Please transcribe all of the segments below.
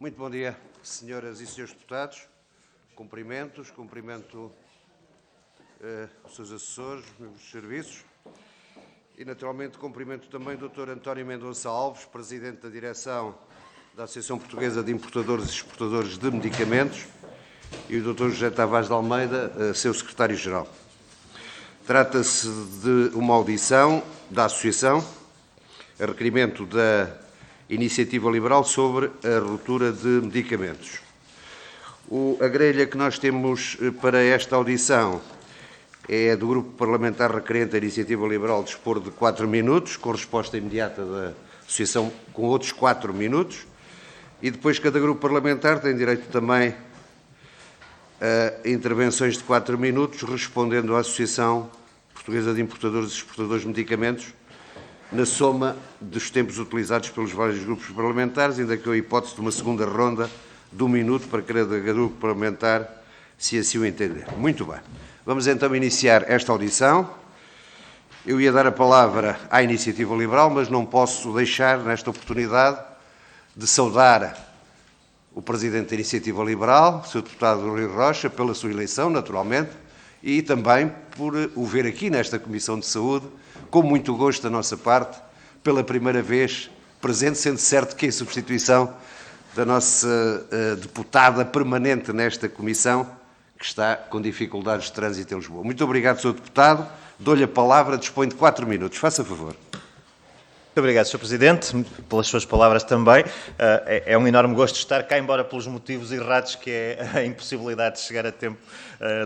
Muito bom dia, senhoras e senhores deputados. Cumprimento os seus assessores, os membros dos serviços e, naturalmente, cumprimento também o Dr. António Mendonça Alves, Presidente da Direção da Associação Portuguesa de Importadores e Exportadores de Medicamentos, e o Dr. José Tavares de Almeida, seu Secretário-Geral. Trata-se de uma audição da Associação, a requerimento da Iniciativa Liberal sobre a ruptura de medicamentos. A grelha que nós temos para esta audição é do Grupo Parlamentar requerente da Iniciativa Liberal dispor de 4 minutos, com resposta imediata da Associação com outros 4 minutos, e depois cada Grupo Parlamentar tem direito também a intervenções de 4 minutos, respondendo à Associação Portuguesa de Importadores e Exportadores de Medicamentos, na soma dos tempos utilizados pelos vários grupos parlamentares, ainda que a hipótese de uma segunda ronda de 1 minuto para cada grupo parlamentar, se assim o entender. Muito bem. Vamos então iniciar esta audição. Eu ia dar a palavra à Iniciativa Liberal, mas não posso deixar, nesta oportunidade, de saudar o Presidente da Iniciativa Liberal, o Sr. Deputado Rui Rocha, pela sua eleição, naturalmente, e também por o ver aqui nesta Comissão de Saúde, com muito gosto da nossa parte, pela primeira vez presente, sendo certo que em substituição da nossa deputada permanente nesta Comissão, que está com dificuldades de trânsito em Lisboa. Muito obrigado, Sr. Deputado. Dou-lhe a palavra, dispõe de 4 minutos. Faça favor. Muito obrigado, Sr. Presidente, pelas suas palavras também. É um enorme gosto estar cá, embora pelos motivos errados, que é a impossibilidade de chegar a tempo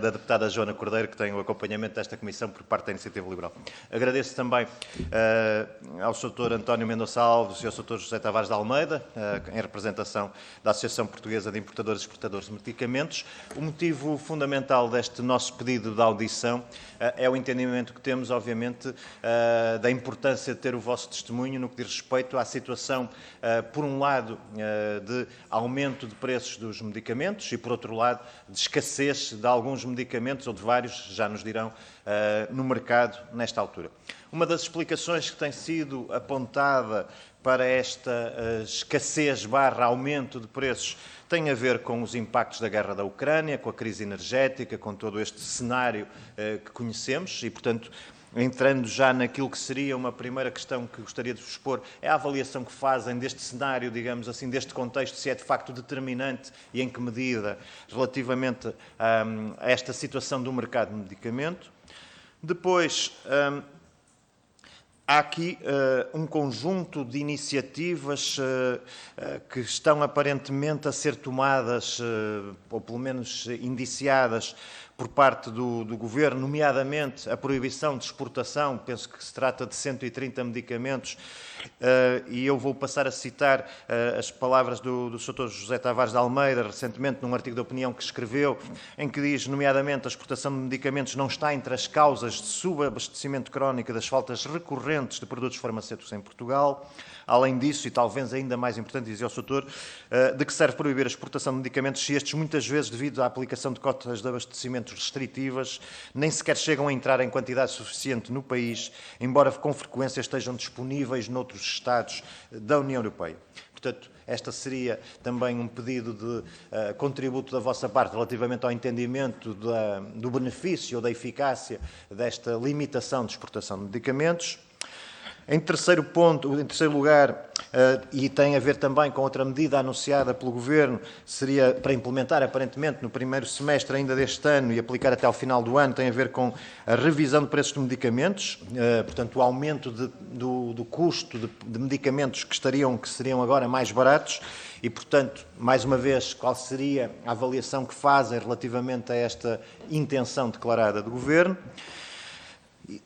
da deputada Joana Cordeiro, que tem o acompanhamento desta Comissão por parte da Iniciativa Liberal. Agradeço também ao Sr. António Mendonça Alves e ao Sr. José Tavares de Almeida, em representação da Associação Portuguesa de Importadores e Exportadores de Medicamentos. O motivo fundamental deste nosso pedido de audição é o entendimento que temos, obviamente, da importância de ter o vosso testemunho no que diz respeito à situação, por um lado, de aumento de preços dos medicamentos e, por outro lado, de escassez de alguns medicamentos, ou de vários, já nos dirão, no mercado nesta altura. Uma das explicações que tem sido apontada para esta escassez / aumento de preços tem a ver com os impactos da guerra da Ucrânia, com a crise energética, com todo este cenário que conhecemos e, portanto, entrando já naquilo que seria uma primeira questão que gostaria de vos expor, é a avaliação que fazem deste cenário, digamos assim, deste contexto, se é de facto determinante e em que medida relativamente a esta situação do mercado de medicamento. Depois, há aqui um conjunto de iniciativas que estão aparentemente a ser tomadas, ou pelo menos indiciadas, por parte do Governo, nomeadamente a proibição de exportação, penso que se trata de 130 medicamentos, e eu vou passar a citar as palavras do Sr. José Tavares de Almeida, recentemente num artigo de opinião que escreveu, em que diz, nomeadamente, a exportação de medicamentos não está entre as causas de subabastecimento crónico das faltas recorrentes de produtos farmacêuticos em Portugal. Além disso, e talvez ainda mais importante, dizia o Sr. De que serve proibir a exportação de medicamentos se estes, muitas vezes, devido à aplicação de cotas de abastecimento restritivas, nem sequer chegam a entrar em quantidade suficiente no país, embora com frequência estejam disponíveis noutros Estados da União Europeia. Portanto, esta seria também um pedido de contributo da vossa parte relativamente ao entendimento do benefício ou da eficácia desta limitação de exportação de medicamentos. Em terceiro lugar, e tem a ver também com outra medida anunciada pelo Governo, seria para implementar aparentemente no primeiro semestre ainda deste ano e aplicar até ao final do ano, tem a ver com a revisão de preços de medicamentos, portanto o aumento do custo de medicamentos que seriam agora mais baratos e, portanto, mais uma vez, qual seria a avaliação que fazem relativamente a esta intenção declarada do Governo.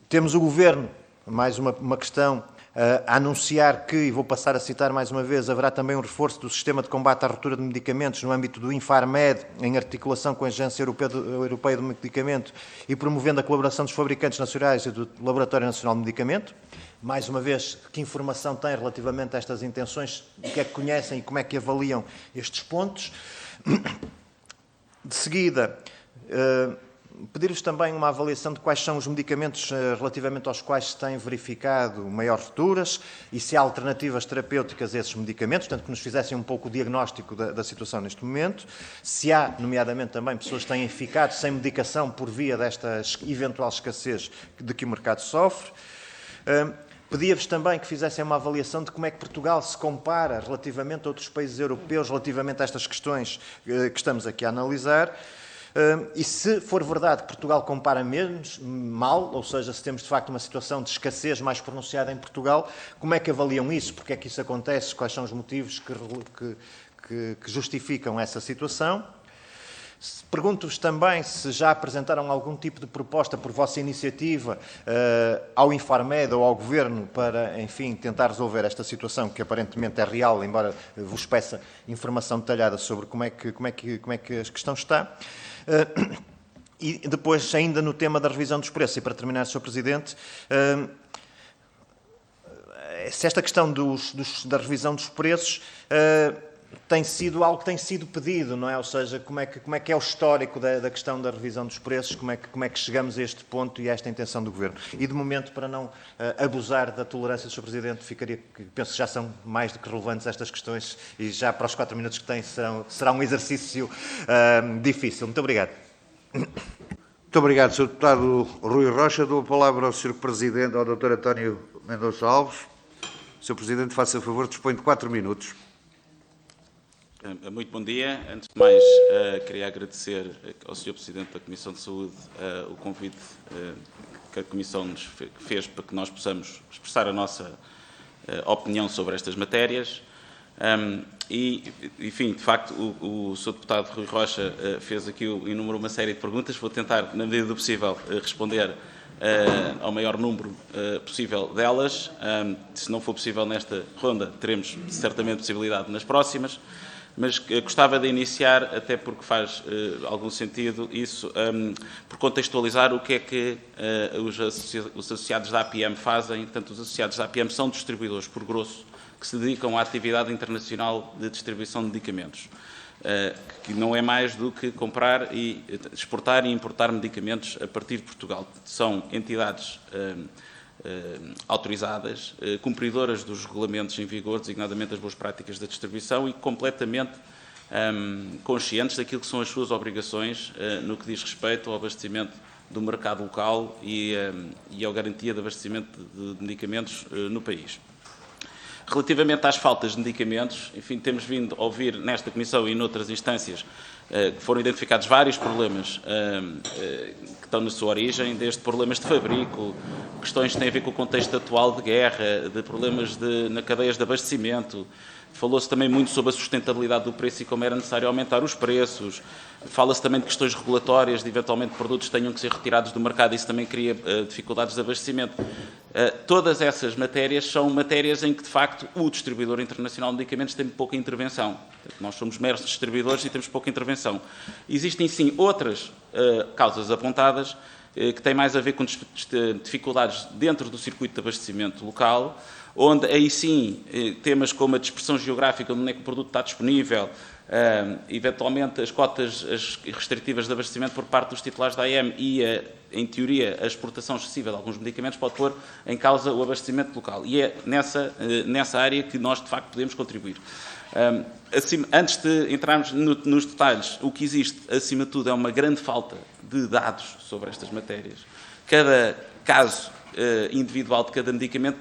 Temos o Governo, mais uma questão, a anunciar que, e vou passar a citar mais uma vez, haverá também um reforço do sistema de combate à ruptura de medicamentos no âmbito do Infarmed, em articulação com a Agência Europeia do Medicamento e promovendo a colaboração dos fabricantes nacionais e do Laboratório Nacional de Medicamento. Mais uma vez, que informação têm relativamente a estas intenções, o que é que conhecem e como é que avaliam estes pontos? De seguida, Pedir-vos também uma avaliação de quais são os medicamentos relativamente aos quais se têm verificado maiores rupturas e se há alternativas terapêuticas a esses medicamentos, portanto, que nos fizessem um pouco o diagnóstico da situação neste momento. Se há, nomeadamente, também pessoas que têm ficado sem medicação por via desta eventual escassez de que o mercado sofre. Pedia-vos também que fizessem uma avaliação de como é que Portugal se compara relativamente a outros países europeus, relativamente a estas questões que estamos aqui a analisar. E se for verdade que Portugal compara menos mal, ou seja, se temos de facto uma situação de escassez mais pronunciada em Portugal, como é que avaliam isso? Porque é que isso acontece? Quais são os motivos que justificam essa situação? Pergunto-vos também se já apresentaram algum tipo de proposta por vossa iniciativa ao Infarmed ou ao Governo para, enfim, tentar resolver esta situação que aparentemente é real, embora vos peça informação detalhada sobre como é que a questão está. E depois, ainda no tema da revisão dos preços, e para terminar, Sr. Presidente, se esta questão da revisão dos preços tem sido algo que tem sido pedido, não é? Ou seja, como é que é o histórico da questão da revisão dos preços, como é que chegamos a este ponto e a esta intenção do Governo. E, de momento, para não abusar da tolerância do Sr. Presidente, penso que já são mais do que relevantes estas questões e já para os 4 minutos que têm será um exercício difícil. Muito obrigado. Muito obrigado, Sr. Deputado Rui Rocha. Dou a palavra ao Sr. Presidente, ao Dr. António Mendonça Alves. Sr. Presidente, faça a favor, dispõe de 4 minutos. Muito bom dia. Antes de mais, queria agradecer ao Sr. Presidente da Comissão de Saúde o convite que a Comissão nos fez para que nós possamos expressar a nossa opinião sobre estas matérias. E, enfim, de facto, o Sr. Deputado Rui Rocha fez aqui enumerou uma série de perguntas. Vou tentar, na medida do possível, responder ao maior número possível delas. Se não for possível nesta ronda, teremos certamente possibilidade nas próximas. Mas gostava de iniciar, até porque faz algum sentido isso, por contextualizar o que é que os associados da APM fazem. Portanto, os associados da APM são distribuidores, por grosso, que se dedicam à atividade internacional de distribuição de medicamentos, que não é mais do que comprar e exportar e importar medicamentos a partir de Portugal. São entidades autorizadas, cumpridoras dos regulamentos em vigor, designadamente as boas práticas da distribuição e completamente conscientes daquilo que são as suas obrigações no que diz respeito ao abastecimento do mercado local e à garantia de abastecimento de medicamentos no país. Relativamente às faltas de medicamentos, enfim, temos vindo a ouvir nesta Comissão e noutras instâncias que foram identificados vários problemas que estão na sua origem, desde problemas de fabrico, questões que têm a ver com o contexto atual de guerra, de problemas na cadeias de abastecimento. Falou-se também muito sobre a sustentabilidade do preço e como era necessário aumentar os preços. Fala-se também de questões regulatórias, de eventualmente produtos que tenham que ser retirados do mercado, isso também cria dificuldades de abastecimento. Todas essas matérias são matérias em que, de facto, o distribuidor internacional de medicamentos tem pouca intervenção. Nós somos meros distribuidores e temos pouca intervenção. Existem, sim, outras causas apontadas que têm mais a ver com dificuldades dentro do circuito de abastecimento local, onde aí sim temas como a dispersão geográfica, onde é que o produto está disponível, eventualmente as cotas restritivas de abastecimento por parte dos titulares da AEM e, em teoria, a exportação excessiva de alguns medicamentos pode pôr em causa o abastecimento local. E é nessa área que nós, de facto, podemos contribuir. Antes de entrarmos nos detalhes, o que existe, acima de tudo, é uma grande falta de dados sobre estas matérias. Cada caso individual de cada medicamento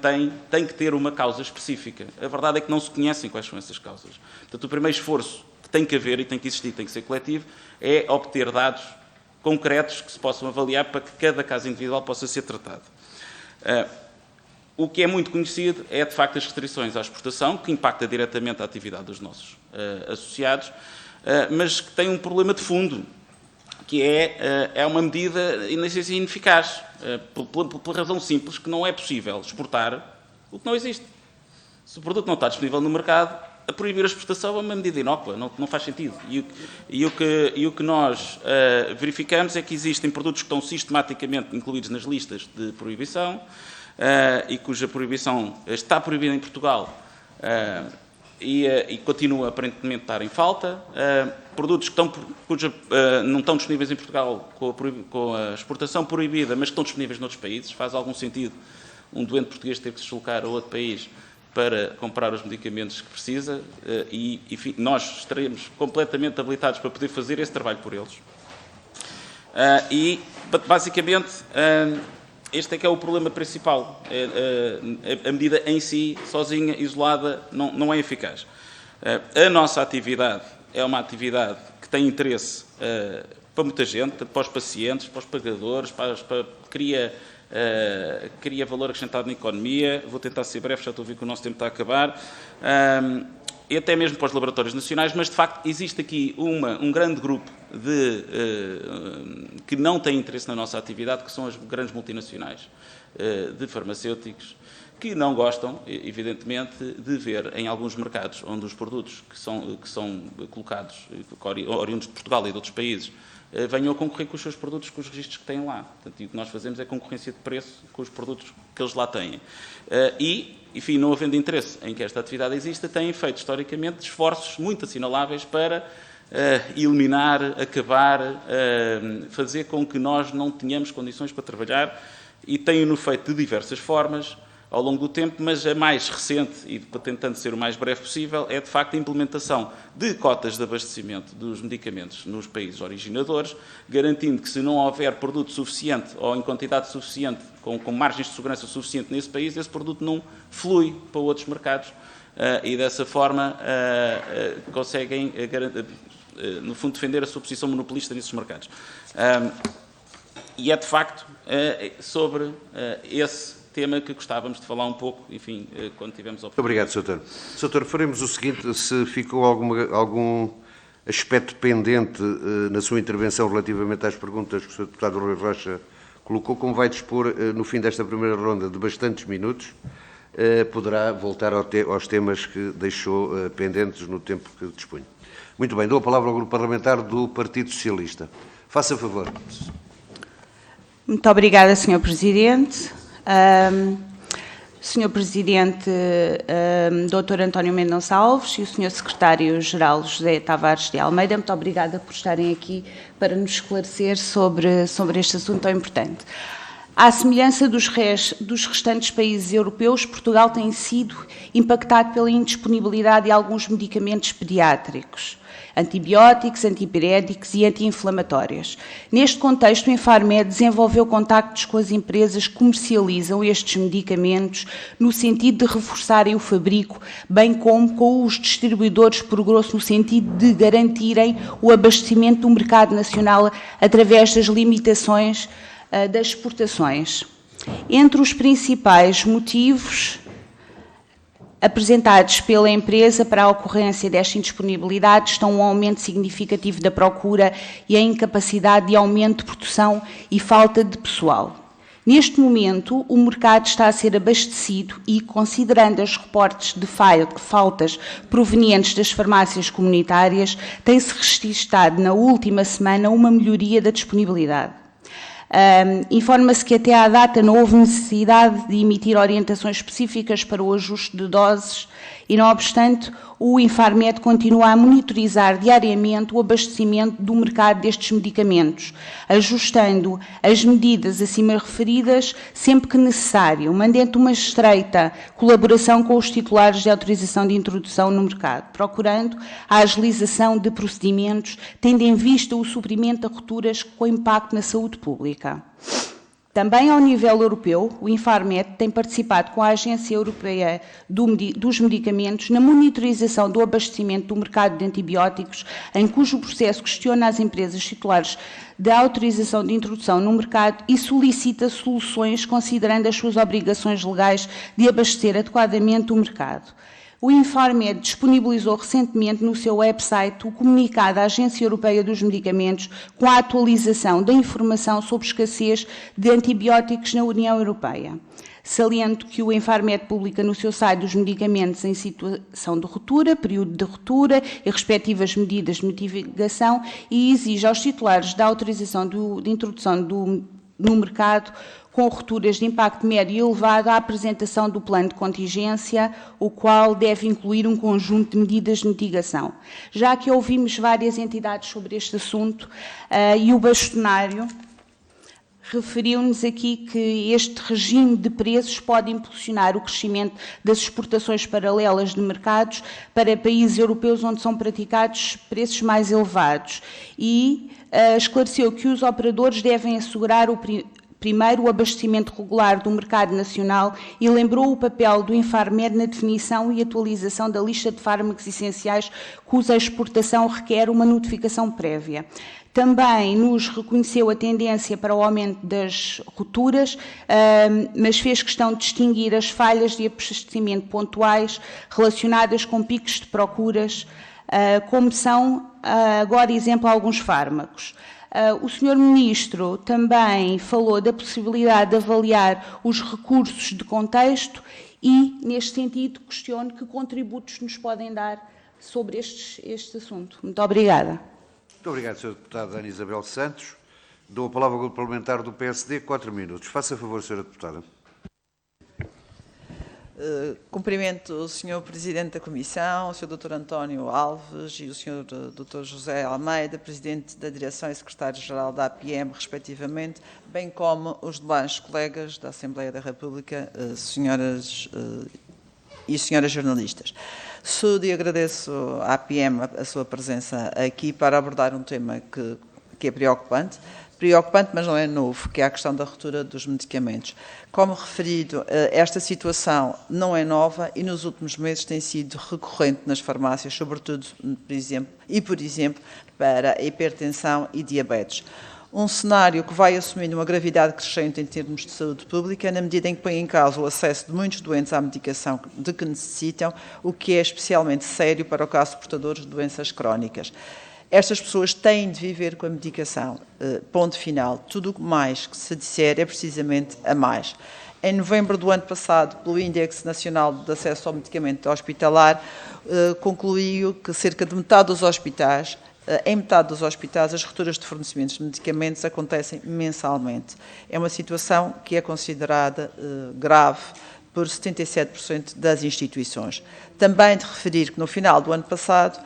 tem que ter uma causa específica. A verdade é que não se conhecem quais são essas causas. Portanto, o primeiro esforço que tem que haver e tem que existir, tem que ser coletivo, é obter dados concretos que se possam avaliar para que cada caso individual possa ser tratado. O que é muito conhecido é, de facto, as restrições à exportação, que impacta diretamente a atividade dos nossos associados, mas que tem um problema de fundo, que é uma medida ineficaz, pela razão simples que não é possível exportar o que não existe. Se o produto não está disponível no mercado, a proibir a exportação é uma medida inócua, não faz sentido. E o que nós verificamos é que existem produtos que estão sistematicamente incluídos nas listas de proibição e cuja proibição está proibida em Portugal e continua aparentemente a estar em falta. Produtos que não estão disponíveis em Portugal com a exportação proibida, mas que estão disponíveis noutros países. Faz algum sentido um doente português ter que se deslocar a outro país para comprar os medicamentos que precisa e, enfim, nós estaremos completamente habilitados para poder fazer esse trabalho por eles. E, basicamente, este é que é o problema principal. A medida em si, sozinha, isolada, não é eficaz. A nossa atividade é uma atividade que tem interesse para muita gente, para os pacientes, para os pagadores, cria valor acrescentado na economia. Vou tentar ser breve, já estou a ver que o nosso tempo está a acabar. E até mesmo para os laboratórios nacionais, mas de facto existe aqui um grande grupo que não tem interesse na nossa atividade, que são as grandes multinacionais de farmacêuticos, que não gostam, evidentemente, de ver em alguns mercados onde os produtos que são colocados, oriundos de Portugal e de outros países, venham a concorrer com os seus produtos, com os registros que têm lá. Portanto, e o que nós fazemos é concorrência de preço com os produtos que eles lá têm. Enfim, não havendo interesse em que esta atividade exista, têm feito, historicamente, esforços muito assinaláveis para eliminar, acabar, fazer com que nós não tenhamos condições para trabalhar, e têm-no feito de diversas formas ao longo do tempo, mas a mais recente, e tentando ser o mais breve possível, é de facto a implementação de cotas de abastecimento dos medicamentos nos países originadores, garantindo que, se não houver produto suficiente ou em quantidade suficiente, com margens de segurança suficiente nesse país, esse produto não flui para outros mercados e dessa forma conseguem, no fundo, defender a sua posição monopolista nesses mercados. E é de facto sobre esse tema que gostávamos de falar um pouco, enfim, quando tivermos a oportunidade. Obrigado, Sr. Sr. Doutor, faremos o seguinte: se ficou algum aspecto pendente na sua intervenção relativamente às perguntas que o Sr. Deputado Rui Rocha colocou, como vai dispor no fim desta primeira ronda de bastantes minutos, poderá voltar aos temas que deixou pendentes no tempo que dispunha. Muito bem, dou a palavra ao Grupo Parlamentar do Partido Socialista. Faça favor. Muito obrigada, Sr. Presidente. Sr. Presidente, Dr. António Mendonça Alves e o Sr. Secretário-Geral José Tavares de Almeida, muito obrigada por estarem aqui para nos esclarecer sobre este assunto tão importante. À semelhança dos restantes países europeus, Portugal tem sido impactado pela indisponibilidade de alguns medicamentos pediátricos, antibióticos, antipiréticos e anti-inflamatórios. Neste contexto, o Infarmed desenvolveu contactos com as empresas que comercializam estes medicamentos no sentido de reforçarem o fabrico, bem como com os distribuidores por grosso, no sentido de garantirem o abastecimento do mercado nacional através das limitações das exportações. Entre os principais motivos apresentados pela empresa para a ocorrência desta indisponibilidade estão um aumento significativo da procura e a incapacidade de aumento de produção e falta de pessoal. Neste momento, o mercado está a ser abastecido e, considerando os reportes de faltas provenientes das farmácias comunitárias, tem-se registrado na última semana uma melhoria da disponibilidade. Informa-se que até à data não houve necessidade de emitir orientações específicas para o ajuste de doses e, não obstante, o Infarmed continua a monitorizar diariamente o abastecimento do mercado destes medicamentos, ajustando as medidas acima referidas sempre que necessário, mantendo uma estreita colaboração com os titulares de autorização de introdução no mercado, procurando a agilização de procedimentos, tendo em vista o suprimento de rupturas com impacto na saúde pública. Também ao nível europeu, o Infarmed tem participado com a Agência Europeia dos Medicamentos na monitorização do abastecimento do mercado de antibióticos, em cujo processo questiona as empresas titulares da autorização de introdução no mercado e solicita soluções considerando as suas obrigações legais de abastecer adequadamente o mercado. O Infarmed disponibilizou recentemente no seu website o comunicado da Agência Europeia dos Medicamentos com a atualização da informação sobre escassez de antibióticos na União Europeia. Saliento que o Infarmed publica no seu site os medicamentos em situação de ruptura, período de ruptura e respectivas medidas de mitigação e exige aos titulares da autorização de introdução no mercado com rupturas de impacto médio e elevado, a apresentação do plano de contingência, o qual deve incluir um conjunto de medidas de mitigação. Já que ouvimos várias entidades sobre este assunto, e o bastonário referiu-nos aqui que este regime de preços pode impulsionar o crescimento das exportações paralelas de mercados para países europeus onde são praticados preços mais elevados e esclareceu que os operadores devem assegurar primeiro o abastecimento regular do mercado nacional e lembrou o papel do Infarmed na definição e atualização da lista de fármacos essenciais cuja exportação requer uma notificação prévia. Também nos reconheceu a tendência para o aumento das rupturas, mas fez questão de distinguir as falhas de abastecimento pontuais relacionadas com picos de procuras, como são, agora exemplo, alguns fármacos. O Sr. Ministro também falou da possibilidade de avaliar os recursos de contexto e, neste sentido, questiono que contributos nos podem dar sobre este assunto. Muito obrigada. Muito obrigado, Sra. Deputada Ana Isabel Santos. Dou a palavra ao Grupo Parlamentar do PSD, 4 minutos. Faça favor, Sra. Deputada. Cumprimento o Sr. Presidente da Comissão, o Sr. Dr. António Alves e o Sr. Dr. José Almeida, Presidente da Direção e Secretário-Geral da APM, respectivamente, bem como os demais colegas da Assembleia da República, senhoras e senhores jornalistas. Saúdo e agradeço à APM a sua presença aqui para abordar um tema que é preocupante, mas não é novo, que é a questão da ruptura dos medicamentos. Como referido, esta situação não é nova e nos últimos meses tem sido recorrente nas farmácias, sobretudo, por exemplo, para a hipertensão e diabetes. Um cenário que vai assumindo uma gravidade crescente em termos de saúde pública, na medida em que põe em causa o acesso de muitos doentes à medicação de que necessitam, o que é especialmente sério para o caso de portadores de doenças crónicas. Estas pessoas têm de viver com a medicação, ponto final. Tudo o mais que se disser é precisamente a mais. Em novembro do ano passado, pelo Índice Nacional de Acesso ao Medicamento Hospitalar, concluiu que cerca de metade dos hospitais, em metade dos hospitais, as rupturas de fornecimentos de medicamentos acontecem mensalmente. É uma situação que é considerada grave por 77% das instituições. Também de referir que no final do ano passado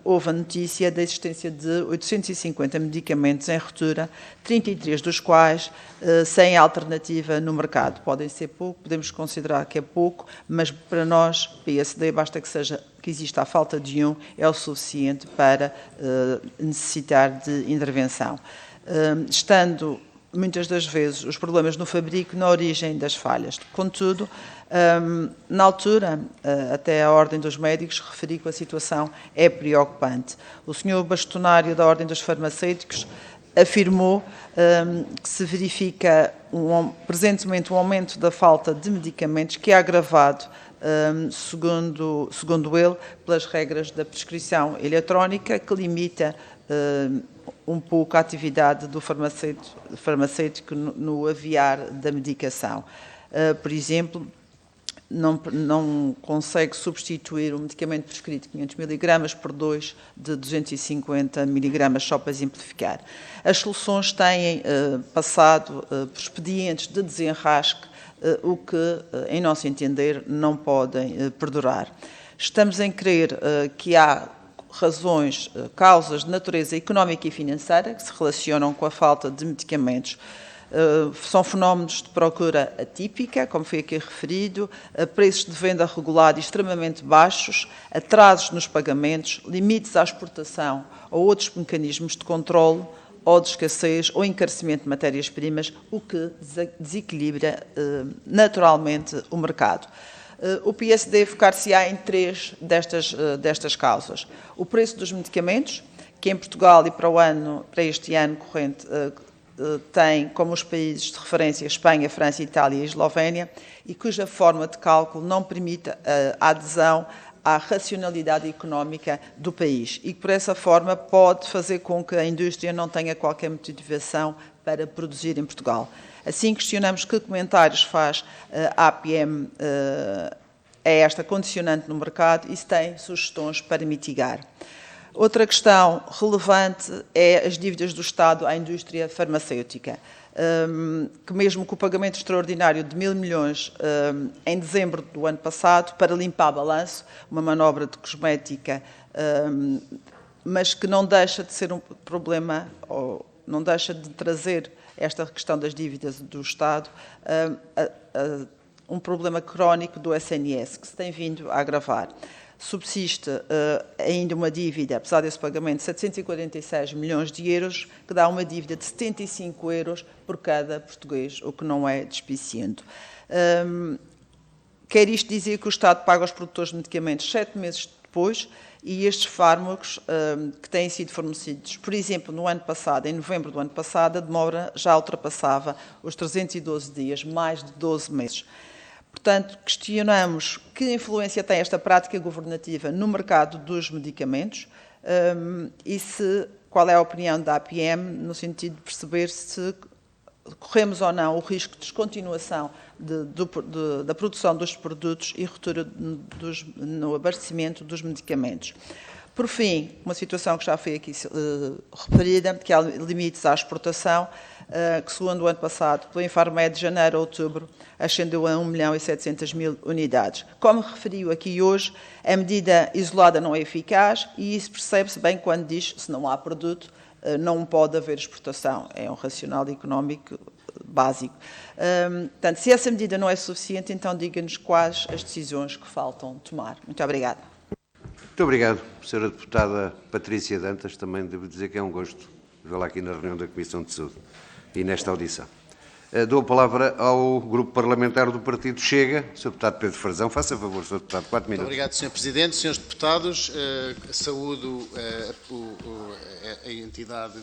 houve a notícia da existência de 850 medicamentos em ruptura, 33 dos quais sem alternativa no mercado. Podem ser pouco, podemos considerar que é pouco, mas para nós, PSD, basta que exista a falta de um, é o suficiente para necessitar de intervenção. Estando muitas das vezes os problemas no fabrico na origem das falhas. Contudo, na altura, até a Ordem dos Médicos referi que a situação é preocupante. O senhor bastonário da Ordem dos Farmacêuticos afirmou que se verifica presentemente um aumento da falta de medicamentos que é agravado, segundo ele, pelas regras da prescrição eletrónica que limita um pouco a atividade do farmacêutico no aviar da medicação. Por exemplo, não consegue substituir um medicamento prescrito de 500 mg por 2 de 250 mg, só para exemplificar. As soluções têm passado por expedientes de desenrasque, o que, em nosso entender, não podem perdurar. Estamos em crer que há razões, causas de natureza económica e financeira que se relacionam com a falta de medicamentos. São fenómenos de procura atípica, como foi aqui referido, preços de venda regular extremamente baixos, atrasos nos pagamentos, limites à exportação ou outros mecanismos de controle ou de escassez ou encarecimento de matérias-primas, o que desequilibra naturalmente o mercado. O PSD focar-se-á em 3 destas causas. O preço dos medicamentos, que em Portugal e para este ano corrente tem como os países de referência Espanha, França, Itália e Eslovénia, e cuja forma de cálculo não permite a adesão à racionalidade económica do país e que, por essa forma, pode fazer com que a indústria não tenha qualquer motivação para produzir em Portugal. Assim, questionamos que comentários faz a APM a esta condicionante no mercado e se tem sugestões para mitigar. Outra questão relevante é as dívidas do Estado à indústria farmacêutica. que mesmo com o pagamento extraordinário de 1.000 milhões em dezembro do ano passado, para limpar balanço, uma manobra de cosmética, mas que não deixa de ser um problema, ou não deixa de trazer esta questão das dívidas do Estado, um problema crónico do SNS, que se tem vindo a agravar. Subsiste ainda uma dívida, apesar desse pagamento, de 746 milhões de euros, que dá uma dívida de 75 euros por cada português, o que não é despiciente. Quer isto dizer que o Estado paga aos produtores de medicamentos 7 meses depois, e estes fármacos que têm sido fornecidos, por exemplo, no ano passado, em novembro do ano passado, a demora já ultrapassava os 312 dias, mais de 12 meses. Portanto, questionamos que influência tem esta prática governativa no mercado dos medicamentos e qual é a opinião da APM no sentido de perceber se corremos ou não o risco de descontinuação da produção dos produtos e ruptura no abastecimento dos medicamentos. Por fim, uma situação que já foi aqui referida, que há limites à exportação, que segundo o ano passado, pelo Infarmed, de janeiro a outubro, ascendeu a 1.700.000 unidades. Como referiu aqui hoje, a medida isolada não é eficaz e isso percebe-se bem quando diz que se não há produto, não pode haver exportação. É um racional económico básico. Portanto, se essa medida não é suficiente, então diga-nos quais as decisões que faltam tomar. Muito obrigada. Muito obrigado, Sra. Deputada Patrícia Dantas. Também devo dizer que é um gosto vê-la aqui na reunião da Comissão de Saúde e nesta audição. Dou a palavra ao Grupo Parlamentar do Partido Chega, Sr. Deputado Pedro Frazão. Faça favor, Sr. Deputado, 4 minutos. Muito obrigado, Sr. Presidente. Senhores Deputados, saúdo a entidade,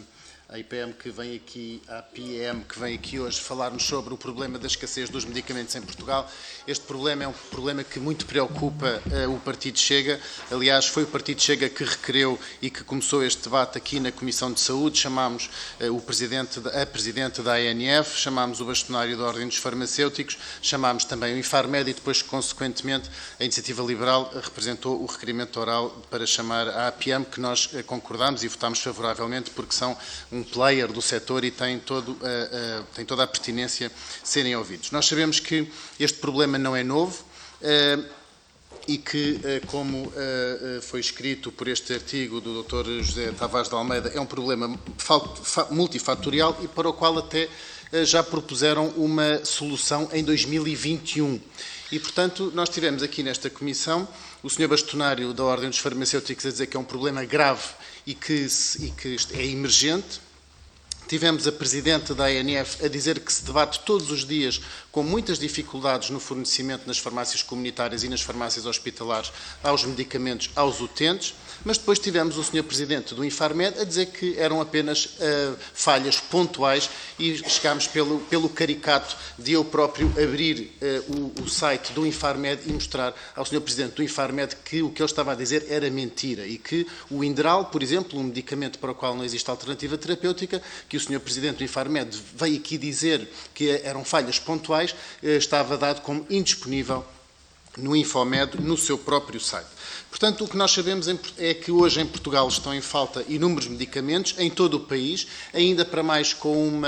a IPM que vem aqui, a PM que vem aqui hoje falar-nos sobre o problema da escassez dos medicamentos em Portugal. Este problema é um problema que muito preocupa o Partido Chega. Aliás, foi o Partido Chega que requereu e que começou este debate aqui na Comissão de Saúde. Chamámos a Presidente da ANF, chamámos o bastonário da Ordem dos Farmacêuticos, chamámos também o Infarmed e depois, consequentemente, a Iniciativa Liberal representou o requerimento oral para chamar a APM, que nós concordámos e votámos favoravelmente porque são um player do setor e tem toda a pertinência serem ouvidos. Nós sabemos que este problema não é novo e que, como foi escrito por este artigo do Dr. José Tavares de Almeida, é um problema multifatorial e para o qual até já propuseram uma solução em 2021. E, portanto, nós tivemos aqui nesta Comissão o Sr. Bastonário da Ordem dos Farmacêuticos a dizer que é um problema grave e que é emergente. Tivemos a Presidente da ANF a dizer que se debate todos os dias com muitas dificuldades no fornecimento nas farmácias comunitárias e nas farmácias hospitalares aos medicamentos aos utentes, mas depois tivemos o Sr. Presidente do Infarmed a dizer que eram apenas falhas pontuais e chegámos pelo caricato de eu próprio abrir o site do Infarmed e mostrar ao Sr. Presidente do Infarmed que o que ele estava a dizer era mentira e que o Inderal, por exemplo, um medicamento para o qual não existe alternativa terapêutica, que o Sr. Presidente do Infarmed veio aqui dizer que eram falhas pontuais, estava dado como indisponível no Infomed, no seu próprio site. Portanto, o que nós sabemos é que hoje em Portugal estão em falta inúmeros medicamentos, em todo o país, ainda para mais com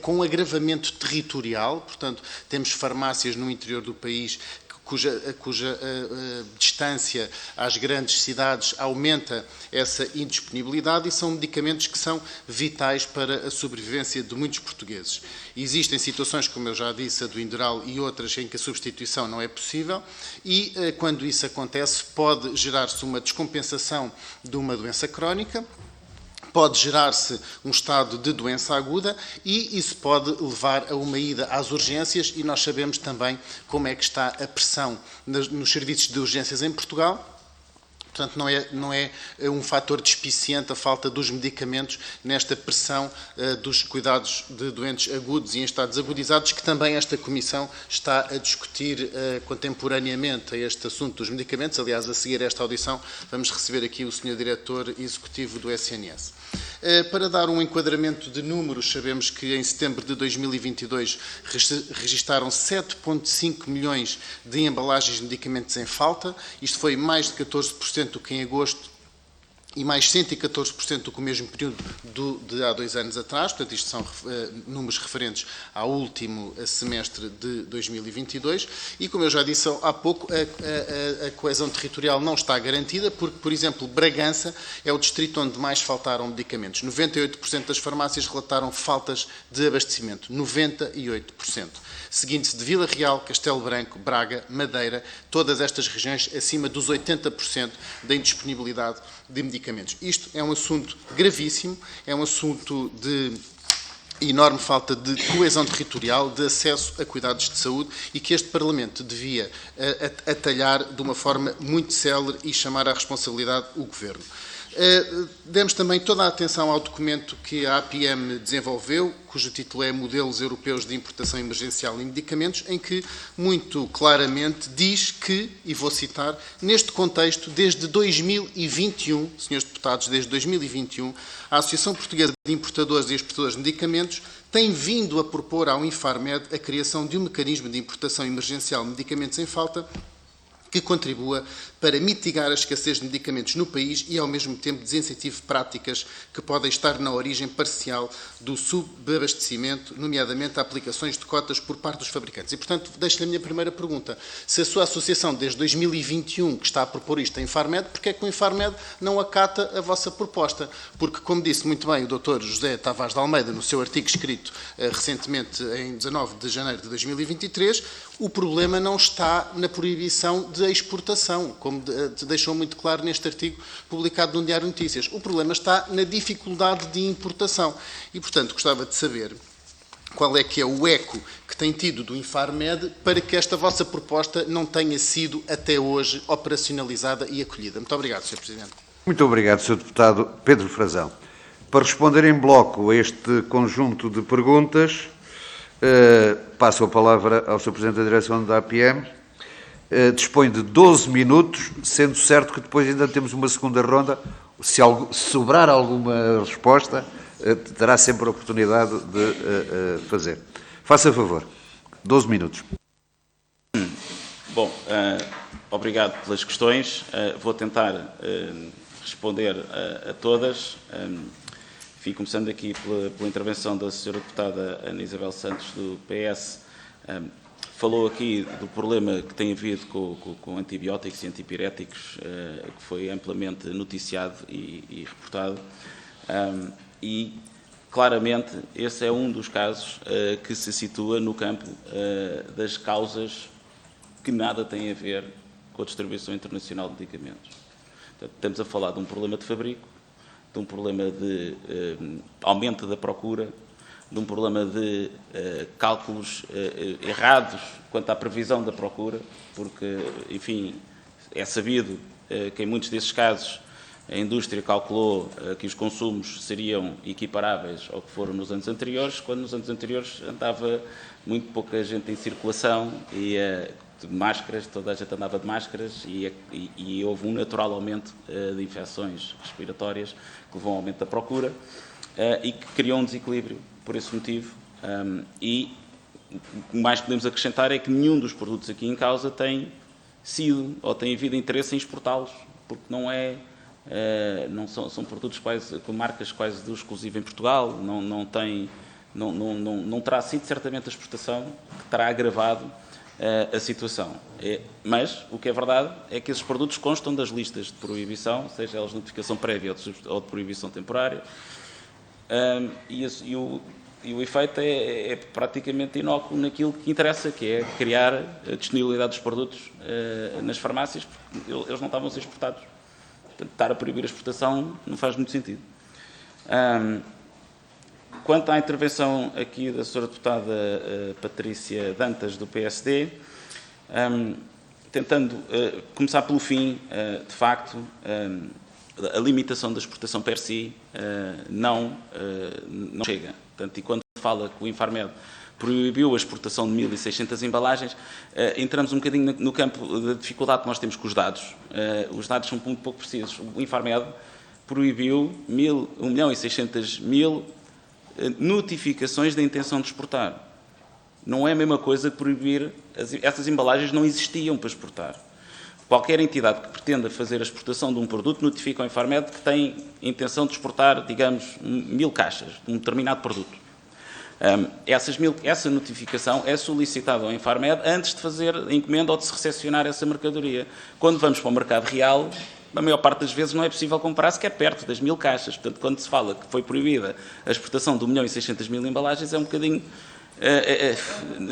um agravamento territorial. Portanto, temos farmácias no interior do país cuja distância às grandes cidades aumenta essa indisponibilidade e são medicamentos que são vitais para a sobrevivência de muitos portugueses. Existem situações, como eu já disse, a do Inderal e outras em que a substituição não é possível e, quando isso acontece, pode gerar-se uma descompensação de uma doença crónica, pode gerar-se um estado de doença aguda e isso pode levar a uma ida às urgências e nós sabemos também como é que está a pressão nos serviços de urgências em Portugal. Portanto, não é um fator despiciente a falta dos medicamentos nesta pressão dos cuidados de doentes agudos e em estados agudizados, que também esta Comissão está a discutir contemporaneamente a este assunto dos medicamentos. Aliás, a seguir esta audição, vamos receber aqui o Sr. Diretor Executivo do SNS. Para dar um enquadramento de números, sabemos que em setembro de 2022 registaram 7,5 milhões de embalagens de medicamentos em falta. Isto foi mais de 14% do que em agosto e mais 114% do que o mesmo período de há 2 anos atrás. Portanto, isto são números referentes ao último semestre de 2022. E, como eu já disse há pouco, a coesão territorial não está garantida, porque, por exemplo, Bragança é o distrito onde mais faltaram medicamentos. 98% das farmácias relataram faltas de abastecimento. 98%. Seguindo-se de Vila Real, Castelo Branco, Braga, Madeira, todas estas regiões acima dos 80% da indisponibilidade de medicamentos. Isto é um assunto gravíssimo, é um assunto de enorme falta de coesão territorial, de acesso a cuidados de saúde e que este Parlamento devia atalhar de uma forma muito célere e chamar à responsabilidade o Governo. Demos também toda a atenção ao documento que a APM desenvolveu, cujo título é Modelos Europeus de Importação Emergencial de Medicamentos, em que muito claramente diz que, e vou citar, neste contexto, desde 2021, senhores deputados, desde 2021, a Associação Portuguesa de Importadores e Exportadores de Medicamentos tem vindo a propor ao Infarmed a criação de um mecanismo de importação emergencial de medicamentos em falta que contribua para mitigar a escassez de medicamentos no país e, ao mesmo tempo, desincentive práticas que podem estar na origem parcial do subabastecimento, nomeadamente aplicações de cotas por parte dos fabricantes. E, portanto, deixo-lhe a minha primeira pergunta. Se a sua associação, desde 2021, que está a propor isto em Infarmed, porque é que o Infarmed não acata a vossa proposta? Porque, como disse muito bem o Dr. José Tavares de Almeida, no seu artigo escrito recentemente, em 19 de janeiro de 2023, o problema não está na proibição de exportação, como deixou muito claro neste artigo publicado no Diário de Notícias. O problema está na dificuldade de importação. E, portanto, gostava de saber qual é que é o eco que tem tido do Infarmed para que esta vossa proposta não tenha sido, até hoje, operacionalizada e acolhida. Muito obrigado, Sr. Presidente. Muito obrigado, Sr. Deputado Pedro Frazão. Para responder em bloco a este conjunto de perguntas, passo a palavra ao Sr. Presidente da Direção da APM. Dispõe de 12 minutos, sendo certo que depois ainda temos uma segunda ronda. Se sobrar alguma resposta, terá sempre a oportunidade de fazer. Faça favor. 12 minutos. Bom, obrigado pelas questões. Vou tentar responder a todas. Enfim, começando aqui pela intervenção da Sra. Deputada Ana Isabel Santos, do PS, falou aqui do problema que tem havido com antibióticos e antipiréticos, que foi amplamente noticiado e reportado, e claramente esse é um dos casos que se situa no campo das causas que nada têm a ver com a distribuição internacional de medicamentos. Portanto, estamos a falar de um problema de fabrico, de um problema de aumento da procura, de um problema de cálculos errados quanto à previsão da procura, porque, enfim, é sabido que em muitos desses casos a indústria calculou que os consumos seriam equiparáveis ao que foram nos anos anteriores, quando nos anos anteriores andava muito pouca gente em circulação e de máscaras, toda a gente andava de máscaras e houve um natural aumento de infecções respiratórias que levou a um aumento da procura e que criou um desequilíbrio por esse motivo. E o mais que podemos acrescentar é que nenhum dos produtos aqui em causa tem sido ou tem havido interesse em exportá-los, porque não são produtos com marcas quase do exclusivo em Portugal, não terá sido certamente a exportação que terá agravado a situação. Mas o que é verdade é que esses produtos constam das listas de proibição, seja elas de notificação prévia ou de proibição temporária, e o efeito é praticamente inócuo naquilo que interessa, que é criar a disponibilidade dos produtos nas farmácias, porque eles não estavam a ser exportados. Portanto, estar a proibir a exportação não faz muito sentido. Quanto à intervenção aqui da Sra. Deputada Patrícia Dantas, do PSD, tentando começar pelo fim, de facto, a limitação da exportação per si não chega. Portanto, e quando fala que o Infarmed proibiu a exportação de 1.600 embalagens, entramos um bocadinho no campo da dificuldade que nós temos com os dados. Os dados são muito pouco precisos. O Infarmed proibiu 1.600.000 notificações da intenção de exportar. Não é a mesma coisa que proibir, essas embalagens não existiam para exportar. qualquer entidade que pretenda fazer a exportação de um produto notifica ao Infarmed que tem intenção de exportar, digamos, 1000 caixas de um determinado produto. Essa notificação é solicitada ao Infarmed antes de fazer a encomenda ou de se recepcionar essa mercadoria. Quando vamos para o mercado real, a maior parte das vezes não é possível comprar sequer perto das 1000 caixas. Portanto, quando se fala que foi proibida a exportação de 1.600.000 embalagens, é um bocadinho,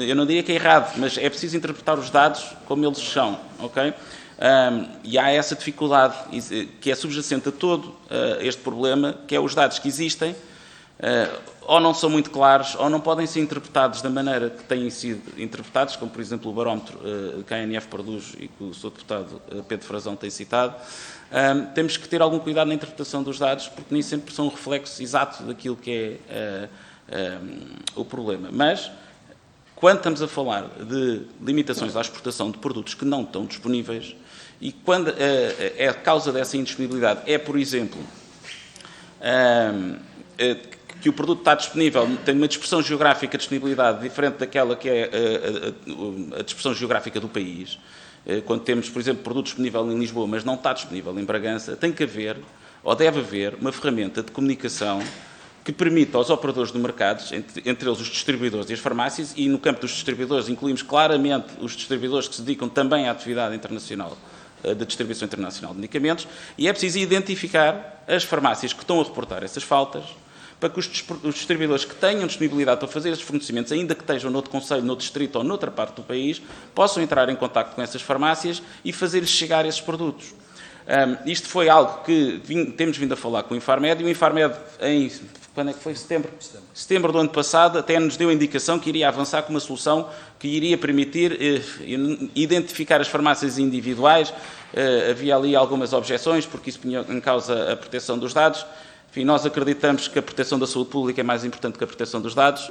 eu não diria que é errado, mas é preciso interpretar os dados como eles são, ok? E há essa dificuldade que é subjacente a todo este problema, que é os dados que existem, ou não são muito claros, ou não podem ser interpretados da maneira que têm sido interpretados, como, por exemplo, o barómetro que a ANF produz e que o Sr. Deputado Pedro Frazão tem citado. Temos que ter algum cuidado na interpretação dos dados, porque nem sempre são um reflexo exato daquilo que é o problema. Mas, quando estamos a falar de limitações à exportação de produtos que não estão disponíveis, e quando a causa dessa indisponibilidade é, por exemplo, que o produto está disponível, tem uma dispersão geográfica de disponibilidade diferente daquela que é a dispersão geográfica do país. Quando temos, por exemplo, produto disponível em Lisboa, mas não está disponível em Bragança, tem que haver, ou deve haver, uma ferramenta de comunicação que permita aos operadores do mercado, entre eles os distribuidores e as farmácias, e no campo dos distribuidores incluímos claramente os distribuidores que se dedicam também à atividade internacional, da distribuição internacional de medicamentos, e é preciso identificar as farmácias que estão a reportar essas faltas, para que os distribuidores que tenham disponibilidade para fazer esses fornecimentos, ainda que estejam noutro concelho, noutro distrito ou noutra parte do país, possam entrar em contacto com essas farmácias e fazer-lhes chegar esses produtos. Isto foi algo que temos vindo a falar com o Infarmed, e o Infarmed, quando é que foi? Setembro do ano passado, até nos deu a indicação que iria avançar com uma solução que iria permitir identificar as farmácias individuais. Havia ali algumas objeções, porque isso punha em causa a proteção dos dados. Enfim, nós acreditamos que a proteção da saúde pública é mais importante que a proteção dos dados,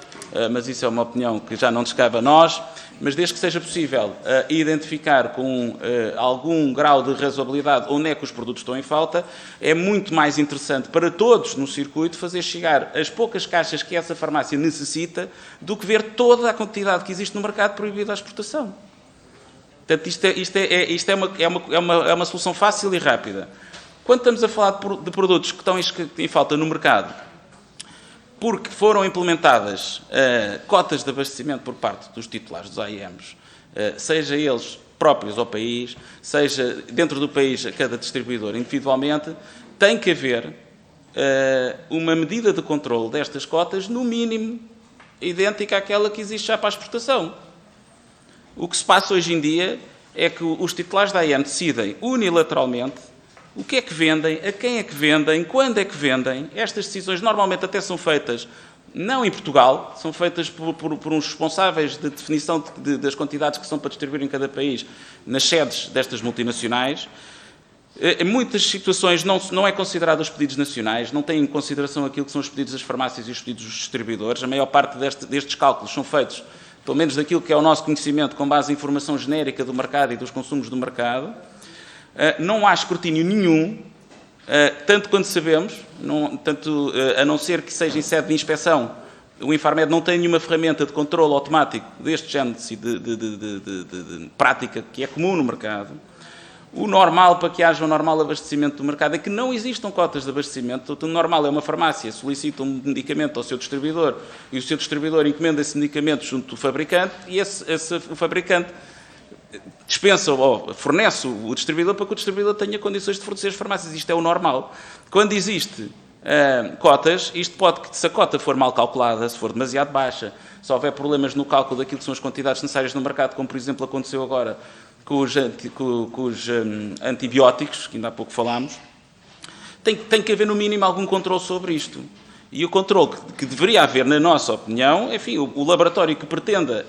mas isso é uma opinião que já não nos cabe a nós. Mas desde que seja possível identificar com algum grau de razoabilidade onde é que os produtos estão em falta, é muito mais interessante para todos no circuito fazer chegar as poucas caixas que essa farmácia necessita do que ver toda a quantidade que existe no mercado proibida à exportação. Portanto, isto é uma solução fácil e rápida. Quando estamos a falar de produtos que estão em falta no mercado, porque foram implementadas cotas de abastecimento por parte dos titulares dos AIMs, seja eles próprios ao país, seja dentro do país a cada distribuidor individualmente, tem que haver uma medida de controle destas cotas, no mínimo, idêntica àquela que existe já para a exportação. O que se passa hoje em dia é que os titulares da AIM decidem unilateralmente o que é que vendem, a quem é que vendem, quando é que vendem. Estas decisões normalmente até são feitas, não em Portugal, são feitas por uns responsáveis de definição das quantidades que são para distribuir em cada país nas sedes destas multinacionais. Em muitas situações não é considerado os pedidos nacionais, não tem em consideração aquilo que são os pedidos das farmácias e os pedidos dos distribuidores. A maior parte destes cálculos são feitos, pelo menos daquilo que é o nosso conhecimento, com base em informação genérica do mercado e dos consumos do mercado. Não há escrutínio nenhum, tanto quanto sabemos, a não ser que seja em sede de inspeção. O Infarmed não tem nenhuma ferramenta de controle automático deste género de prática que é comum no mercado. O normal, para que haja um normal abastecimento do mercado, é que não existam cotas de abastecimento. O normal é uma farmácia solicita um medicamento ao seu distribuidor e o seu distribuidor encomenda esse medicamento junto do fabricante e o fabricante dispensa ou fornece o distribuidor para que o distribuidor tenha condições de fornecer as farmácias. Isto é o normal. Quando existe cotas, isto pode, se a cota for mal calculada, se for demasiado baixa, se houver problemas no cálculo daquilo que são as quantidades necessárias no mercado, como por exemplo aconteceu agora com os antibióticos, que ainda há pouco falámos, tem que haver no mínimo algum controle sobre isto. E o controle que deveria haver, na nossa opinião, enfim, o laboratório que pretenda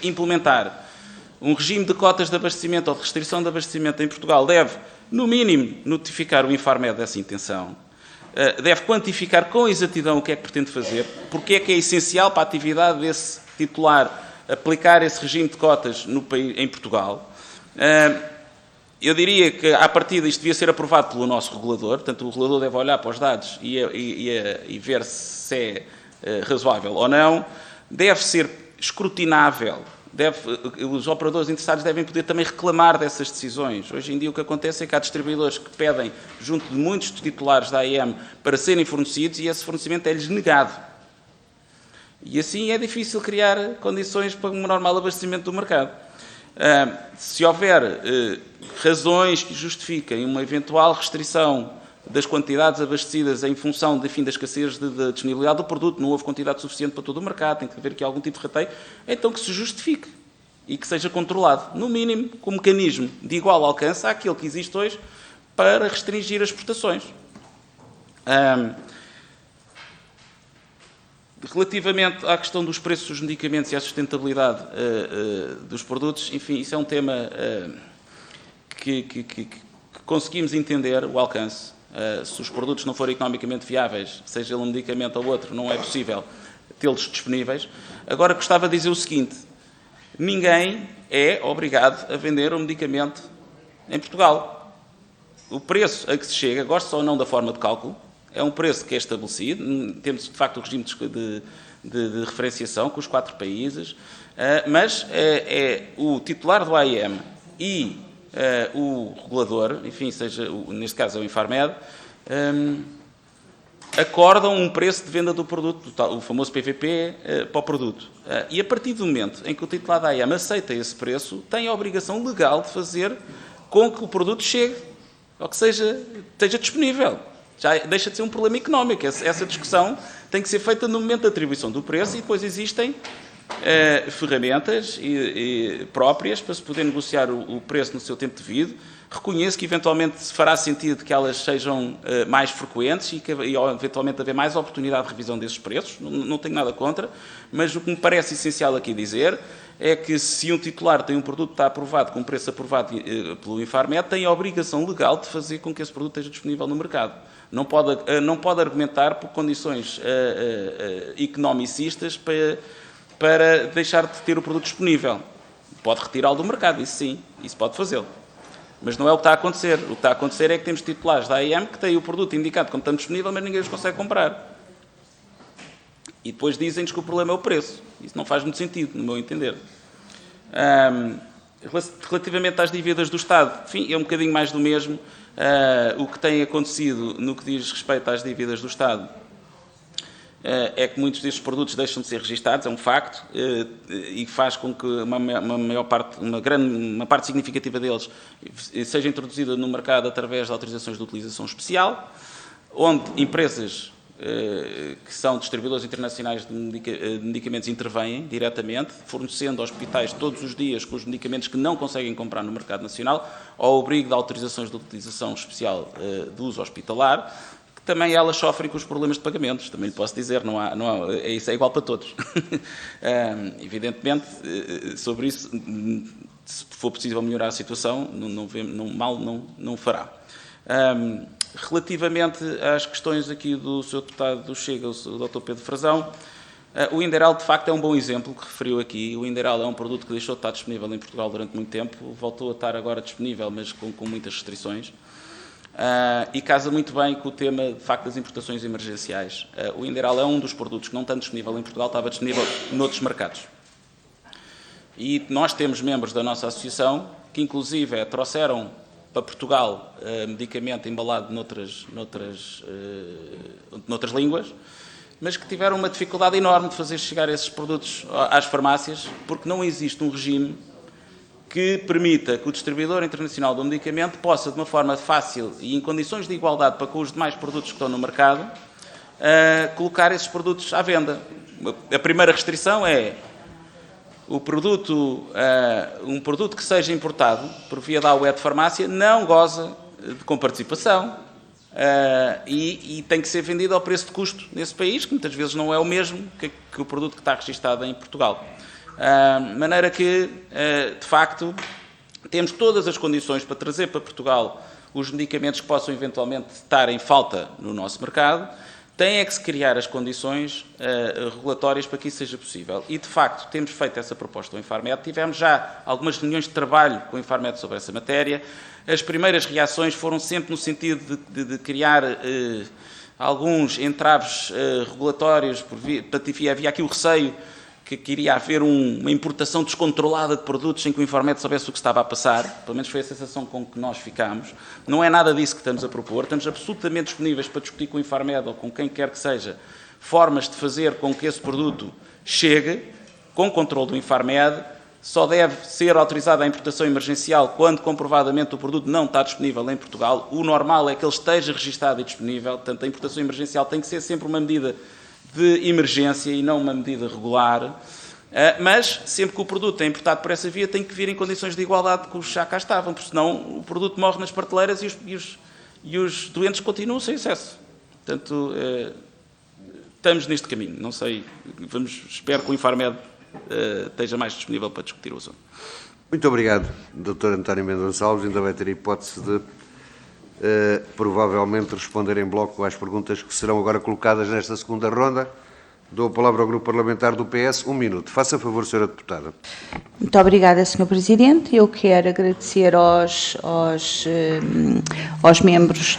implementar um regime de cotas de abastecimento ou de restrição de abastecimento em Portugal deve, no mínimo, notificar o Infarmed dessa intenção, deve quantificar com exatidão o que é que pretende fazer, porque é que é essencial para a atividade desse titular aplicar esse regime de cotas em Portugal. Eu diria que, à partida, isto devia ser aprovado pelo nosso regulador, portanto, o regulador deve olhar para os dados e ver se é razoável ou não. Deve ser escrutinável os operadores interessados devem poder também reclamar dessas decisões. Hoje em dia o que acontece é que há distribuidores que pedem, junto de muitos titulares da AEM, para serem fornecidos e esse fornecimento é-lhes negado. E assim é difícil criar condições para um normal abastecimento do mercado. Se houver razões que justifiquem uma eventual restrição das quantidades abastecidas em função da escassez de disponibilidade do produto, não houve quantidade suficiente para todo o mercado, tem que haver aqui algum tipo de rateio, então que se justifique e que seja controlado, no mínimo, com um mecanismo de igual alcance àquele que existe hoje para restringir as exportações. Relativamente à questão dos preços dos medicamentos e à sustentabilidade dos produtos, enfim, isso é um tema que conseguimos entender o alcance. Se os produtos não forem economicamente viáveis, seja ele um medicamento ou outro, não é possível tê-los disponíveis. Agora, gostava de dizer o seguinte: ninguém é obrigado a vender um medicamento em Portugal. O preço a que se chega, gosta ou não da forma de cálculo, é um preço que é estabelecido. Temos, de facto, o regime de referenciação com os 4 países, mas é o titular do AIM e o regulador, enfim, neste caso é o Infarmed, acordam um preço de venda do produto, o famoso PVP, para o produto. E a partir do momento em que o titular da AIM aceita esse preço, tem a obrigação legal de fazer com que o produto chegue, ou que esteja disponível. Já deixa de ser um problema económico. Essa discussão tem que ser feita no momento da atribuição do preço e depois existem ferramentas próprias para se poder negociar o preço no seu tempo devido. Reconheço que eventualmente fará sentido que elas sejam mais frequentes e eventualmente haver mais oportunidade de revisão desses preços, não tenho nada contra, mas o que me parece essencial aqui dizer é que se um titular tem um produto que está aprovado com um preço aprovado pelo Infarmed, tem a obrigação legal de fazer com que esse produto esteja disponível no mercado. Não pode argumentar por condições economicistas para deixar de ter o produto disponível. Pode retirá-lo do mercado, isso sim, isso pode fazê-lo. Mas não é o que está a acontecer. O que está a acontecer é que temos titulares da AIM que têm o produto indicado como estando disponível, mas ninguém os consegue comprar. E depois dizem-nos que o problema é o preço. Isso não faz muito sentido, no meu entender. Relativamente às dívidas do Estado, enfim, é um bocadinho mais do mesmo. O que tem acontecido no que diz respeito às dívidas do Estado é que muitos destes produtos deixam de ser registados, é um facto, e faz com que uma parte significativa deles seja introduzida no mercado através de autorizações de utilização especial, onde empresas que são distribuidores internacionais de medicamentos intervêm diretamente, fornecendo aos hospitais todos os dias com os medicamentos que não conseguem comprar no mercado nacional, ao abrigo de autorizações de utilização especial de uso hospitalar, que também elas sofrem com os problemas de pagamentos, também lhe posso dizer, isso é igual para todos. Evidentemente, sobre isso, se for possível melhorar a situação, não fará. Relativamente às questões aqui do Sr. Deputado do Chega, o Dr. Pedro Frazão, o Inderal, de facto, é um bom exemplo que referiu aqui. O Inderal é um produto que deixou de estar disponível em Portugal durante muito tempo, voltou a estar agora disponível, mas com muitas restrições, e casa muito bem com o tema, de facto, das importações emergenciais. O Inderal é um dos produtos que, não estando disponível em Portugal, estava disponível noutros mercados. E nós temos membros da nossa associação que, inclusive, trouxeram para Portugal medicamento embalado noutras línguas, mas que tiveram uma dificuldade enorme de fazer chegar esses produtos às farmácias, porque não existe um regime que permita que o distribuidor internacional do medicamento possa, de uma forma fácil e em condições de igualdade para com os demais produtos que estão no mercado, colocar esses produtos à venda. A primeira restrição é um produto que seja importado por via da UE de farmácia não goza com participação e tem que ser vendido ao preço de custo nesse país, que muitas vezes não é o mesmo que o produto que está registado em Portugal. De maneira que, de facto, temos todas as condições para trazer para Portugal os medicamentos que possam eventualmente estar em falta no nosso mercado. Tem é que se criar as condições regulatórias para que isso seja possível. E, de facto, temos feito essa proposta ao Infarmed. Tivemos já algumas reuniões de trabalho com o Infarmed sobre essa matéria. As primeiras reações foram sempre no sentido de criar alguns entraves regulatórios. Havia aqui o receio que iria haver uma importação descontrolada de produtos sem que o Infarmed soubesse o que estava a passar, pelo menos foi a sensação com que nós ficámos. Não é nada disso que estamos a propor, estamos absolutamente disponíveis para discutir com o Infarmed ou com quem quer que seja formas de fazer com que esse produto chegue, com controle do Infarmed. Só deve ser autorizada a importação emergencial quando comprovadamente o produto não está disponível em Portugal. O normal é que ele esteja registado e disponível, portanto a importação emergencial tem que ser sempre uma medida de emergência e não uma medida regular, mas sempre que o produto é importado por essa via tem que vir em condições de igualdade que os já cá estavam, porque senão o produto morre nas prateleiras e os doentes continuam sem acesso. Portanto, estamos neste caminho, não sei, espero que o Infarmed esteja mais disponível para discutir o assunto. Muito obrigado, Dr. António Mendonça Alves. Ainda vai ter a hipótese de provavelmente responder em bloco às perguntas que serão agora colocadas nesta segunda ronda. Dou a palavra ao Grupo Parlamentar do PS. 1 minuto. Faça favor, Sra. Deputada. Muito obrigada, Sr. Presidente. Eu quero agradecer aos membros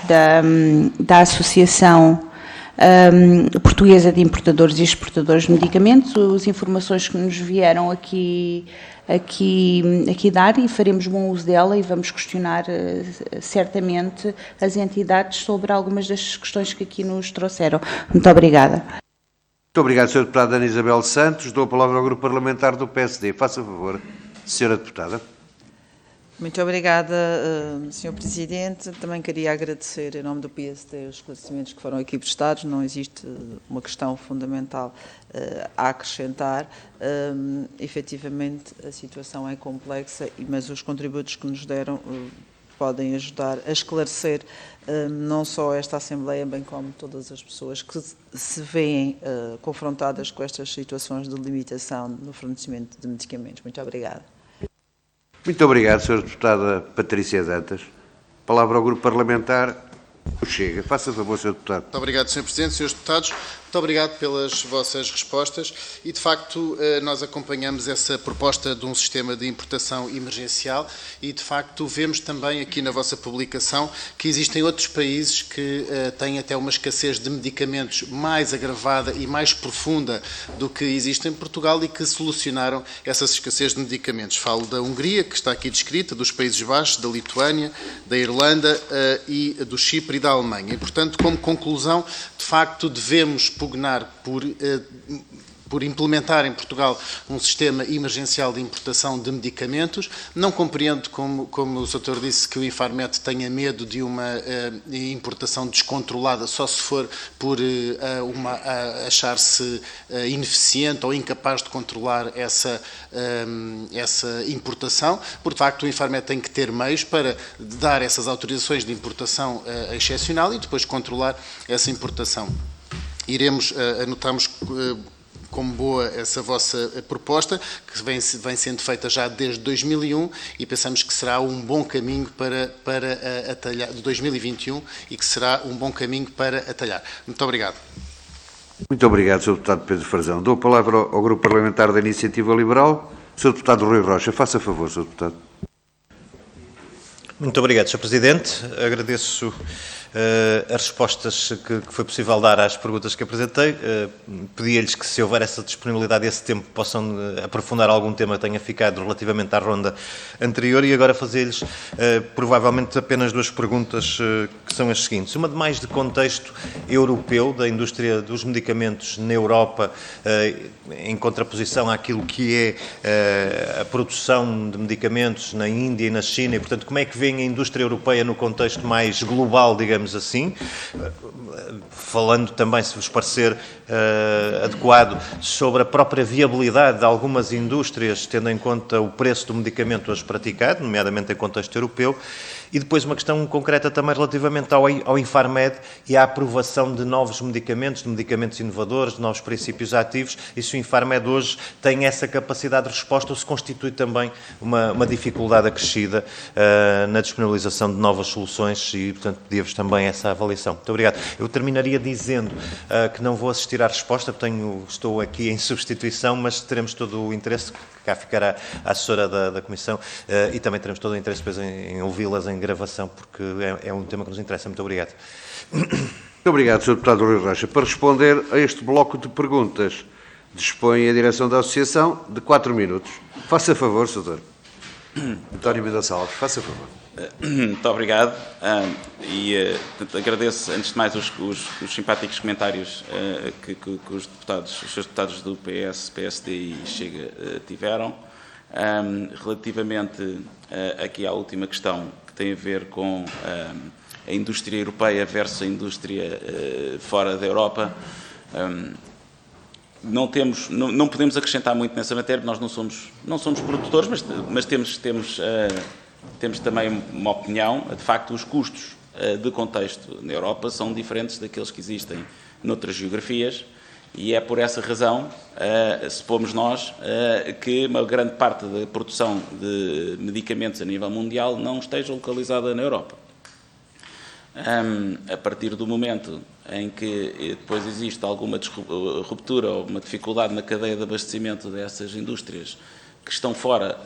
da Associação Portuguesa de Importadores e Exportadores de Medicamentos as informações que nos vieram aqui dar, e faremos bom uso dela e vamos questionar certamente as entidades sobre algumas das questões que aqui nos trouxeram. Muito obrigada. Muito obrigado, Sra. Deputada Ana Isabel Santos. Dou a palavra ao Grupo Parlamentar do PSD. Faça favor, Sra. Deputada. Muito obrigada, Sr. Presidente. Também queria agradecer, em nome do PSD, os esclarecimentos que foram aqui prestados. Não existe uma questão fundamental a acrescentar. Efetivamente, a situação é complexa, mas os contributos que nos deram podem ajudar a esclarecer não só esta Assembleia, bem como todas as pessoas que se veem confrontadas com estas situações de limitação no fornecimento de medicamentos. Muito obrigada. Muito obrigado, Sra. Deputada Patrícia Dantas. Palavra ao Grupo Parlamentar. Chega. Faça favor, Sr. Deputado. Muito obrigado, Sr. Presidente, Srs. Deputados. Muito obrigado pelas vossas respostas e, de facto, nós acompanhamos essa proposta de um sistema de importação emergencial e, de facto, vemos também aqui na vossa publicação que existem outros países que têm até uma escassez de medicamentos mais agravada e mais profunda do que existe em Portugal e que solucionaram essa escassez de medicamentos. Falo da Hungria, que está aqui descrita, dos Países Baixos, da Lituânia, da Irlanda e do Chipre e da Alemanha. E, portanto, como conclusão, de facto, devemos pugnar por implementar em Portugal um sistema emergencial de importação de medicamentos. Não compreendo, como o Sr. disse, que o Infarmed tenha medo de uma importação descontrolada só se for por achar-se ineficiente ou incapaz de controlar essa importação. Por facto, o Infarmed tem que ter meios para dar essas autorizações de importação excepcional e depois controlar essa importação. Anotamos como boa essa vossa proposta, que vem sendo feita já desde 2001 e pensamos que será um bom caminho para atalhar, de 2021, e que será um bom caminho para atalhar. Muito obrigado. Muito obrigado, Sr. Deputado Pedro Frazão. Dou a palavra ao Grupo Parlamentar da Iniciativa Liberal. Sr. Deputado Rui Rocha, faça favor, Sr. Deputado. Muito obrigado, Sr. Presidente. Agradeço as respostas que foi possível dar às perguntas que apresentei. Pedia-lhes que, se houver essa disponibilidade e esse tempo, possam aprofundar algum tema que tenha ficado relativamente à ronda anterior, e agora fazer-lhes provavelmente apenas duas perguntas que são as seguintes. Uma de mais de contexto europeu, da indústria dos medicamentos na Europa, em contraposição àquilo que é a produção de medicamentos na Índia e na China, e, portanto, como é que vem a indústria europeia no contexto mais global, digamos assim, falando também, se vos parecer adequado, sobre a própria viabilidade de algumas indústrias, tendo em conta o preço do medicamento hoje praticado, nomeadamente em contexto europeu, e depois uma questão concreta também relativamente ao Infarmed e à aprovação de novos medicamentos, de medicamentos inovadores, de novos princípios ativos, e se o Infarmed hoje tem essa capacidade de resposta ou se constitui também uma dificuldade acrescida na disponibilização de novas soluções, e, portanto, pedia-vos também essa avaliação. Muito obrigado. Eu terminaria dizendo que não vou assistir à resposta, estou aqui em substituição, mas teremos todo o interesse, cá ficará a assessora da Comissão, e também teremos todo o interesse depois em ouvi-las em gravação, porque é um tema que nos interessa. Muito obrigado. Muito obrigado, Sr. Deputado Rui Rocha. Para responder a este bloco de perguntas, Dispõe a direção da associação de 4 minutos. Faça favor, Sr. António Mendonça Alves, faça favor. Muito obrigado portanto, agradeço antes de mais os simpáticos comentários que os seus deputados do PS, PSD e Chega tiveram. Relativamente aqui à última questão que tem a ver com a indústria europeia versus a indústria fora da Europa, não podemos acrescentar muito nessa matéria, nós não somos produtores, mas temos também uma opinião. De facto, os custos de contexto na Europa são diferentes daqueles que existem noutras geografias e é por essa razão, supomos nós, que uma grande parte da produção de medicamentos a nível mundial não esteja localizada na Europa. A partir do momento em que depois existe alguma ruptura ou uma dificuldade na cadeia de abastecimento dessas indústrias que estão fora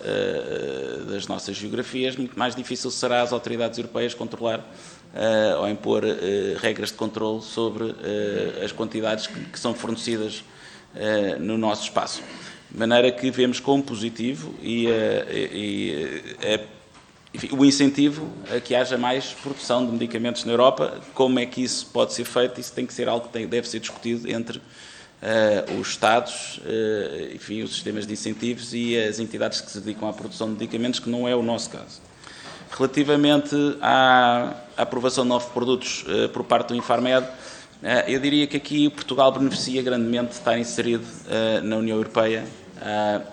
das nossas geografias, muito mais difícil será às autoridades europeias controlar ou impor regras de controle sobre as quantidades que são fornecidas no nosso espaço. De maneira que vemos como positivo enfim, o incentivo a que haja mais produção de medicamentos na Europa. Como é que isso pode ser feito? Isso tem que ser algo que deve ser discutido entre os Estados, enfim, os sistemas de incentivos e as entidades que se dedicam à produção de medicamentos, que não é o nosso caso. Relativamente à aprovação de novos produtos por parte do Infarmed, eu diria que aqui Portugal beneficia grandemente de estar inserido na União Europeia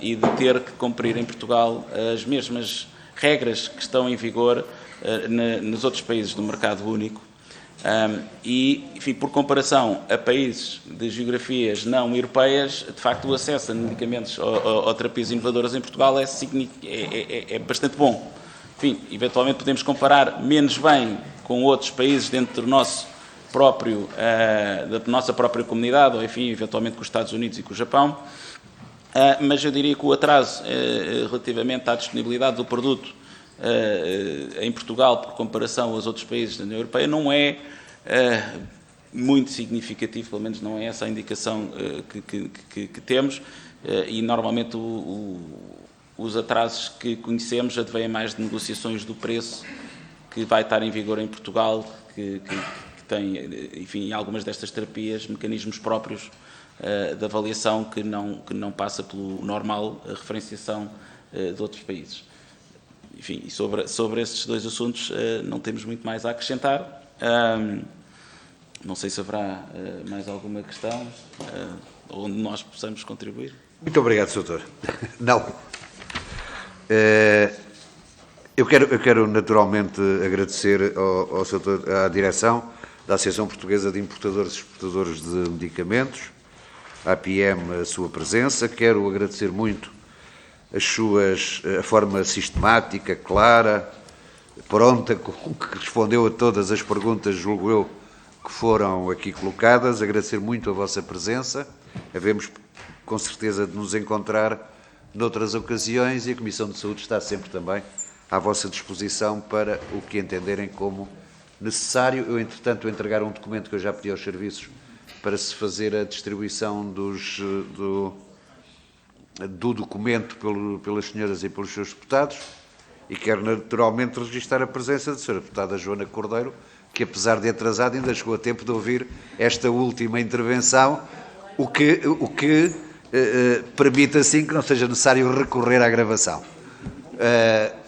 e de ter que cumprir em Portugal as mesmas regras que estão em vigor nos outros países do mercado único. E, enfim, por comparação a países de geografias não europeias, de facto o acesso a medicamentos ou terapias inovadoras em Portugal é bastante bom. Enfim, eventualmente podemos comparar menos bem com outros países dentro do nosso próprio, da nossa própria comunidade, ou enfim, eventualmente com os Estados Unidos e com o Japão, mas eu diria que o atraso relativamente à disponibilidade do produto em Portugal, por comparação aos outros países da União Europeia, não é muito significativo, pelo menos não é essa a indicação que temos, e normalmente os atrasos que conhecemos advêm mais de negociações do preço que vai estar em vigor em Portugal, que tem, enfim, em algumas destas terapias, mecanismos próprios de avaliação que não passa pelo normal a referenciação de outros países. Enfim, e sobre esses dois assuntos não temos muito mais a acrescentar. Não sei se haverá mais alguma questão onde nós possamos contribuir. Muito obrigado, Sr. Não. Eu quero naturalmente agradecer ao Sr. à direção da Associação Portuguesa de Importadores e Exportadores de Medicamentos, à PM, a sua presença. Quero agradecer muito a forma sistemática, clara, pronta, com que respondeu a todas as perguntas, julgo eu, que foram aqui colocadas. Agradecer muito a vossa presença. Havemos, com certeza, de nos encontrar noutras ocasiões e a Comissão de Saúde está sempre também à vossa disposição para o que entenderem como necessário. Eu, entretanto, entregar um documento que eu já pedi aos serviços para se fazer a distribuição do documento pelas senhoras e pelos seus deputados, e quero naturalmente registrar a presença da senhora deputada Joana Cordeiro, que apesar de atrasada ainda chegou a tempo de ouvir esta última intervenção, o que permite assim que não seja necessário recorrer à gravação.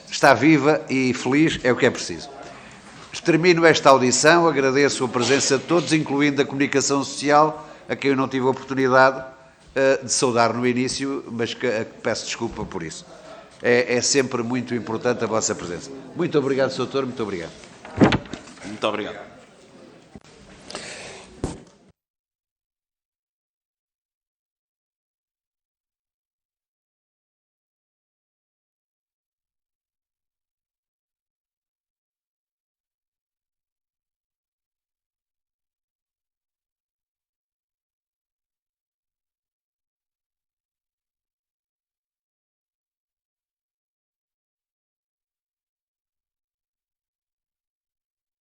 Está viva e feliz, é o que é preciso. Termino esta audição, agradeço a presença de todos, incluindo a comunicação social, a quem eu não tive a oportunidade de saudar no início, mas que peço desculpa por isso. É sempre muito importante a vossa presença. Muito obrigado, Sr. Doutor, muito obrigado. Muito obrigado.